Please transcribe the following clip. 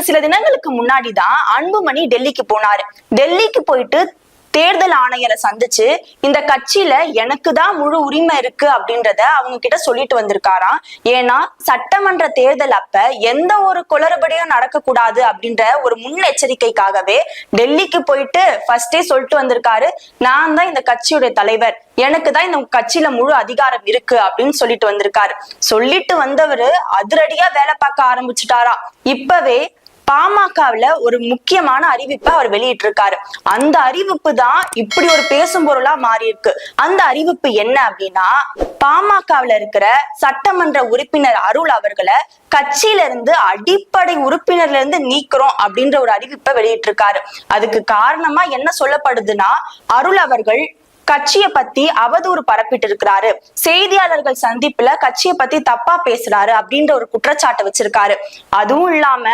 சில தினங்களுக்கு முன்னாடிதான் அன்புமணி டெல்லிக்கு போனாரு. டெல்லிக்கு போயிட்டு தேர்தல் ஆணையரை சந்திச்சு இந்த கட்சியில எனக்கு தான் முழு உரிமை இருக்கு அப்படின்றத அவங்க கிட்ட சொல்லிட்டு வந்திருக்காராம். ஏன்னா சட்டமன்ற தேர்தல் அப்ப எந்த ஒரு குளறுபடியும் நடக்கக்கூடாது அப்படின்ற ஒரு முன்னெச்சரிக்கைக்காகவே டெல்லிக்கு போயிட்டு ஃபர்ஸ்டே சொல்லிட்டு வந்திருக்காரு, நான் தான் இந்த கட்சியுடைய தலைவர், எனக்கு தான் இந்த கட்சியில முழு அதிகாரம் இருக்கு அப்படின்னு சொல்லிட்டு வந்திருக்காரு. சொல்லிட்டு வந்தவரு அதிரடியா வேலை பார்க்க ஆரம்பிச்சுட்டாரா. இப்பவே பாமகவுல ஒரு முக்கியமான அறிவிப்பை அவர் வெளியிட்டு இருக்காரு. அந்த அறிவிப்பு தான் இப்படி ஒரு பேசும் பொருளா மாறி இருக்கு. அந்த அறிவிப்பு என்ன அப்படின்னா, பாமகவுல இருக்கிற சட்டமன்ற உறுப்பினர் அருள் அவர்களை கட்சியில இருந்து அடிப்படை உறுப்பினர்ல இருந்து நீக்கிறோம் அப்படின்ற ஒரு அறிவிப்பை வெளியிட்டு இருக்காரு. அதுக்கு காரணமா என்ன சொல்லப்படுதுன்னா, அருள் அவர்கள் கட்சியை பத்தி அவதூறு பரப்பிட்டு இருக்கிறாரு, செய்தியாளர்கள் சந்திப்புல கட்சியை பத்தி தப்பா பேசுறாரு அப்படின்ற ஒரு குற்றச்சாட்டை வச்சிருக்காரு. அதுவும் இல்லாம